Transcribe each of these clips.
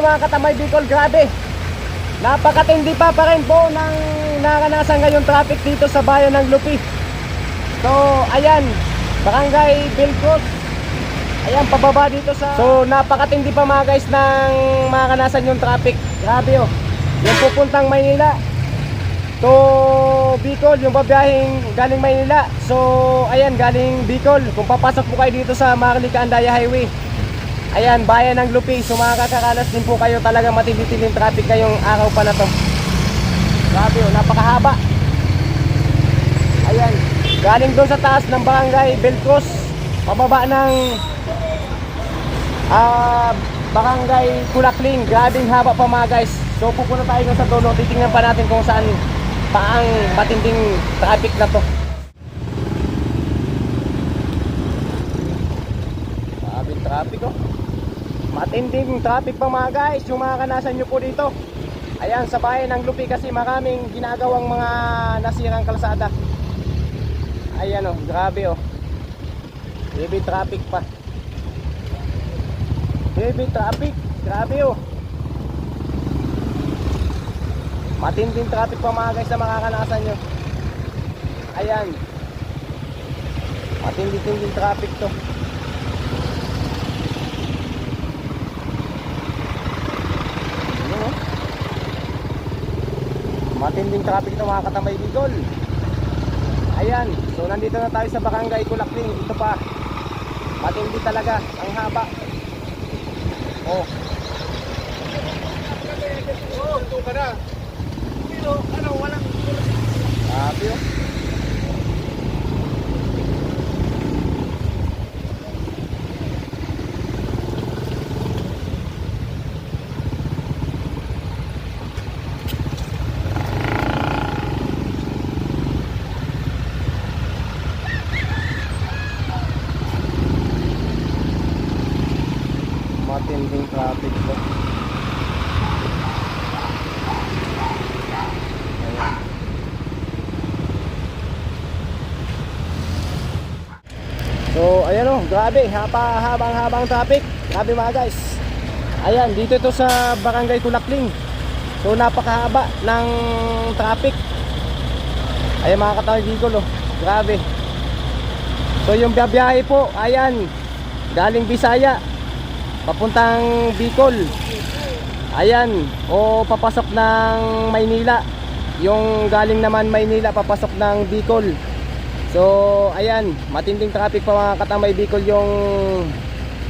mga katamay Bicol, grabe. Napakatindi pa rin po ng naranasan ngayong traffic dito sa bayan ng Lupi. So ayan, Barangay Belcos. Ayan, pababa dito sa... So napakatindi pa mga guys ng maranasan yung traffic. Grabe oh. Yung pupuntang Maynila to Bicol, yung babiyahing galing Maynila. So ayan, galing Bicol. Kung papasok po kayo dito sa Maharlika Andaya Highway, ayan, bayan ng Lupi. So makakaranas din po kayo, talagang matindi-tinding traffic ngayong araw pa na to. Grabe oh, napakahaba. Ayan, galing doon sa taas ng Barangay Belcos, pababa ng Barangay Kulakling. Grabing haba pa mga guys. So pupunta tayo sa dulo, titingnan pa natin kung saan pa ang matinding traffic na to. Grabing traffic oh. Matinding traffic pa mga guys, yung mga kanasan nyo po dito. Ayan, sa bayan ng Lupi kasi maraming ginagawang mga nasirang kalsada. Ayan oh, grabe oh. Heavy traffic pa. Heavy traffic, grabe oh. Matinding traffic pa mga guys na makakanasan nyo. Ayan, matinding traffic to. Matinding traffic ito mga katamay Bicol. Ayan, so nandito na tayo sa Barangay Kulakling. Ito pa, matindi talaga, ang haba. Oh, ito ka na. Pero ano, walang grabe oh. Matinding traffic to. Ayan. So ayan o, grabe, habang traffic. Grabe mga guys. Ayan, dito ito sa Barangay Kulakling. So napakahaba ng traffic. Ayan mga katawag Bicol oh, grabe. So yung biyahe po, ayan, galing Bisaya papuntang Bicol. Ayan, o papasok ng Maynila. Yung galing naman Maynila papasok ng Bicol. So ayan, matinding traffic pa mga katamay Bicol yung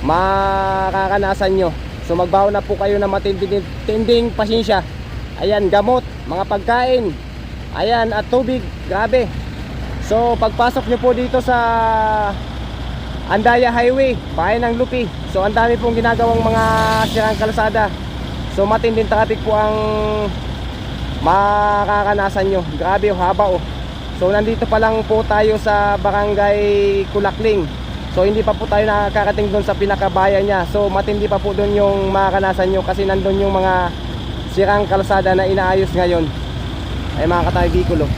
makakanasan nyo. So magbaon na po kayo na matinding pasensya. Ayan, gamot, mga pagkain, ayan, at tubig, grabe. So pagpasok nyo po dito sa Andaya Highway, bayan ng Lupi, so ang dami pong ginagawang mga sirang kalsada. So matinding traffic po ang makakanasan nyo. Grabe oh, haba oh. So nandito pa lang po tayo sa Barangay Kulakling. So hindi pa po tayo nakakarating doon sa pinakabayan niya. So matindi pa po doon yung makakanasan nyo, kasi nandun yung mga sirang kalsada na inaayos ngayon. Ay mga katay Bicol oh.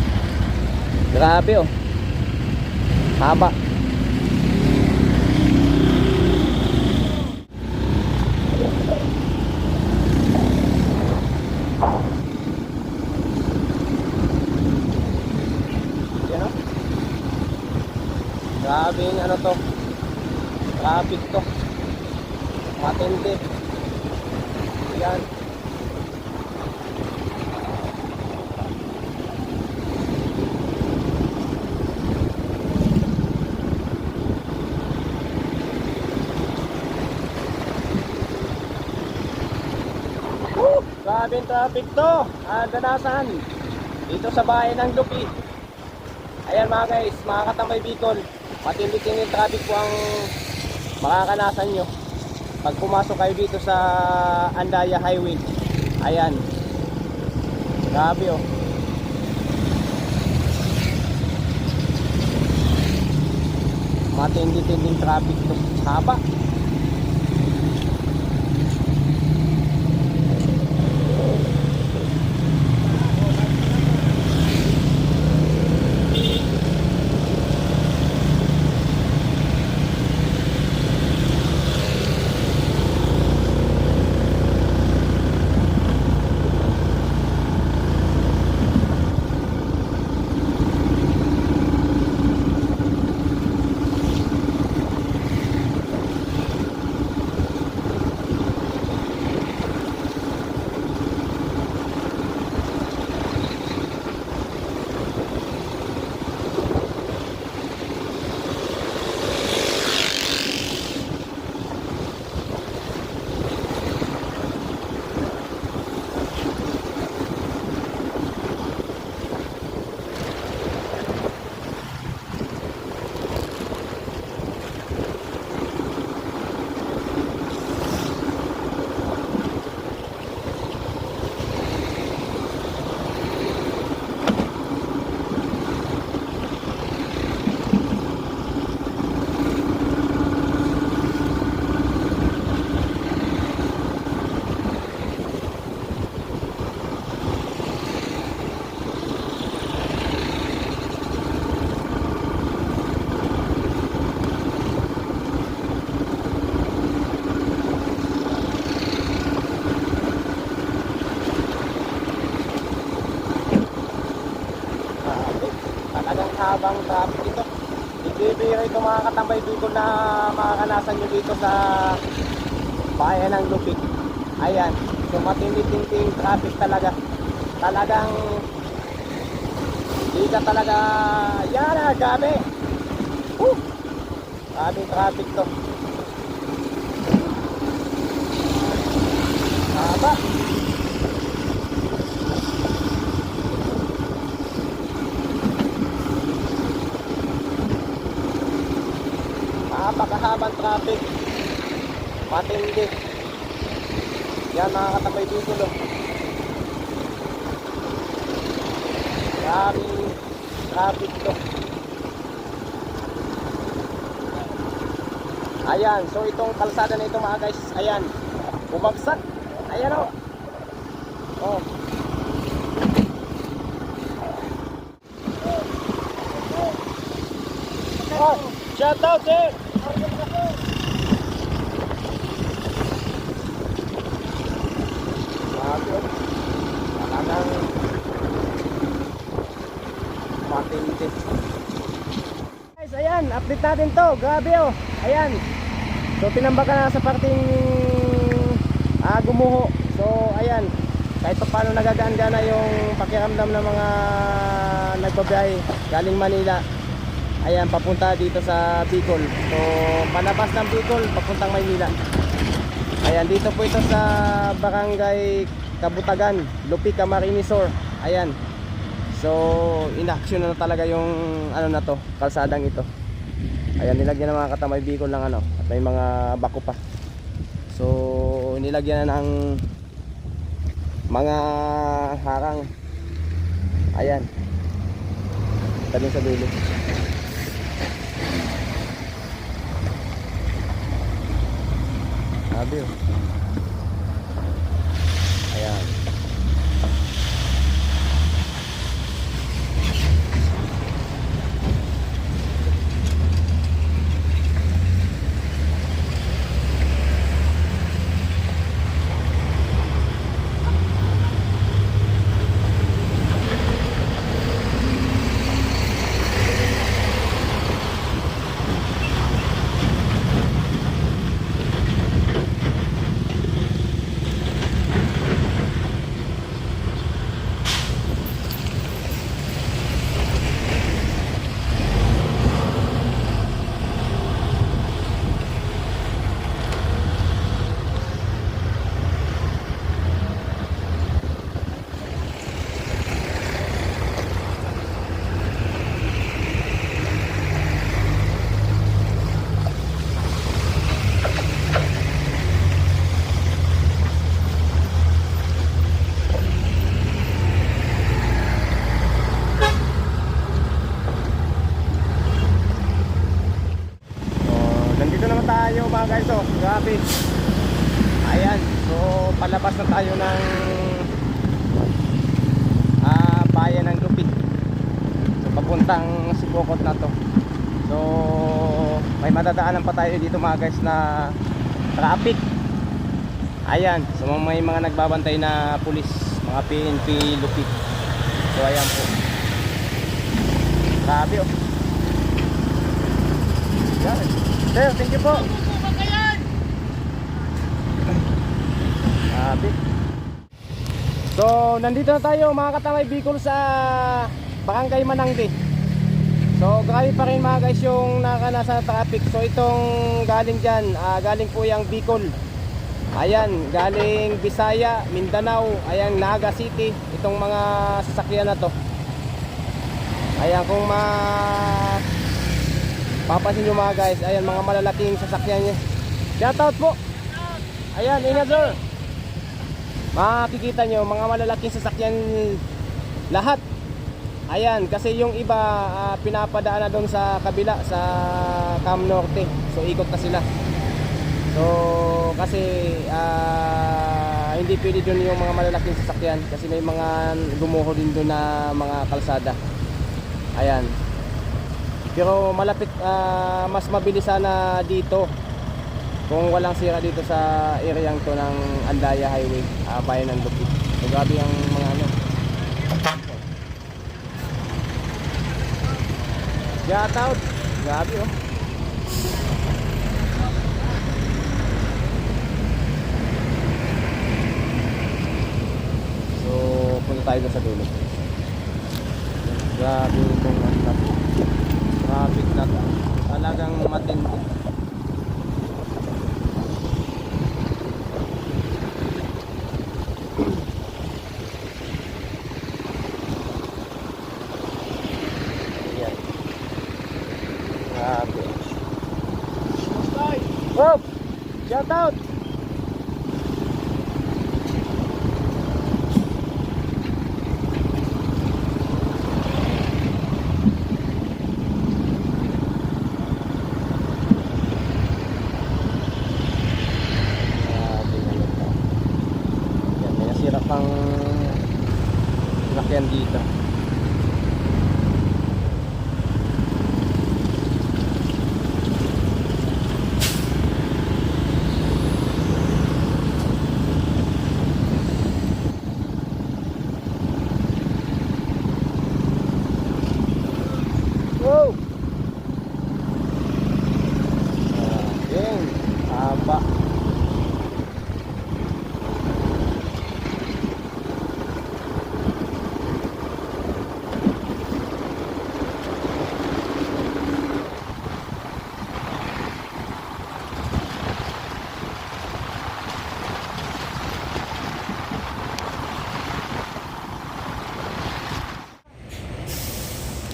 Grabe oh, haba. Grabe yung ano to, traffic to, matindi. Yan. Grabe yung traffic to, ganasan dito sa bayan ng Lupi. Ayan mga guys, mga katamay Bicol, matindi-tinding traffic po ang makakanasan nyo pag pumasok kayo dito sa Andaya Highway. Ayan, grabe oh. Matindi-tinding traffic to, haba. napakahabang traffic ito. Hindi biro ito mga katambay Bicol na makakanasan nyo dito sa bayan ng Lupig. Ayan, so matindi-tinding traffic talaga. Talagang hindi ka talaga, yan na, gabi. Grabing traffic to. Haba. Napakahabang traffic. Matindi. Yan mga katambay dito lo. Maraming traffic to. Ayan, so itong kalsada na ito mga guys, ayan, bumagsak. Ayan o. Oh. Oh, shout out sir. Talagang matindi. Guys, ayan, update natin to. Grabe oh. Ayan. So tinambakan na sa parting Gumuho. So ayan, kahit pa paano nagagaan-gana yung pakiramdam ng mga nagbabiyahe galing Manila. Ayan, papunta dito sa Bicol. So palabas ng Bicol, papuntang Maynila. Ayan, dito po ito sa Barangay Kabutagan, Lupi, Camarines Sur. Ayan. So in-action na talaga yung ano na to, kalsadang ito. Ayan, nilagyan ng mga katamay Bicol ng ano, at may mga bako pa. So nilagyan na ng mga harang. Ayan, tabi sa dulo. Sabi oh. Ayan. Tayo mga guys, oh, grabe. Ayan, so palabas na tayo ng bayan ng Lupig. So papuntang Sibokot na to. So may madadaanan pa tayo dito mga guys na traffic. Ayan, so may mga nagbabantay na pulis, mga PNP Lupig. So ayan po. Grabe oh. Yan. Sir, thank you po. So, nandito na tayo mga katamay Bicol sa Barangay Manangti. So, grabe pa rin mga guys yung nakanasa traffic. So, itong galing dyan, galing po yung Bicol. Ayan, galing Bisaya, Mindanao, ayan, Naga City. Itong mga sasakyan na to. Ayan, kung papansin nyo mga guys, ayan, mga malalaking sasakyan niya. Shoutout po. Ayan, ingat sir. Makikita nyo, mga malalaking sasakyan lahat. Ayan, kasi yung iba pinapadaan na doon sa kabila, sa Cam Norte. So ikot na sila. So kasi hindi pwede doon yung mga malalaking sasakyan kasi may mga gumuho din doon na mga kalsada. Ayan. Pero malapit, mas mabilis sana dito kung walang sira dito sa area to ng Andaya Highway, bayan ng Lupig. So grabe ang mga ano. Shout out. Grabe oh. So, punta tayo doon sa dulo. Grabe itong traffic na to. Talagang matindi. Ayan. Grabe. Oh! Shout out! Pang lakyan dito. Wow! Ayan, haba.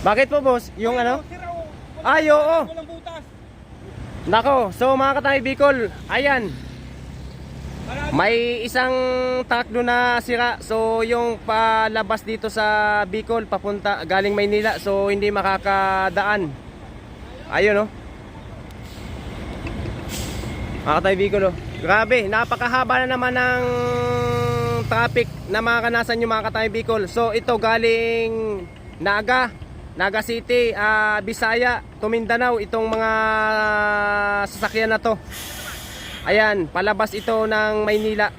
Bakit po boss? Yung ano? Ay, oo. Nako, so mga katay Bicol, ayan. May isang truck doon na sira. So yung palabas dito sa Bicol papunta galing Maynila, so hindi makakadaan. Ayun oh. Mga katay Bicol oh. Grabe, napakahaba na naman ng traffic na makakanasan yung mga katay Bicol. So ito galing Naga City, Bisaya, Mindanao, itong mga sasakyan na to. Ayan, palabas ito ng Maynila.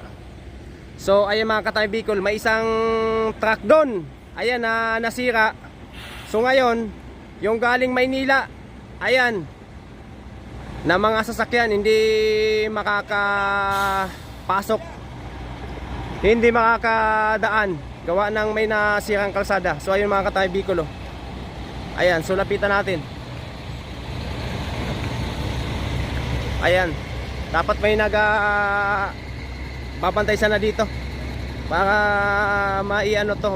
So ayan mga katay Bicol, may isang truck doon. Ayan na nasira. So ngayon, yung galing Maynila, ayan, na mga sasakyan hindi makakapasok, hindi makakadaan, gawa ng may nasirang kalsada. So ayun mga katay Bicol oh. Ayan, so lapitan natin. Ayan, dapat may babantay sana dito para maiano to,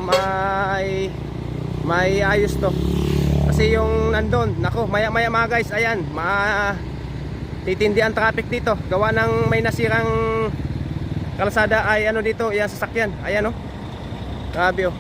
may ayos to. Kasi yung nandun, nako, maya mga guys, ayan, titindi ang traffic dito. Gawa ng may nasirang kalsada ay ano dito, yan sasakyan. Ayan oh. Grabe oh.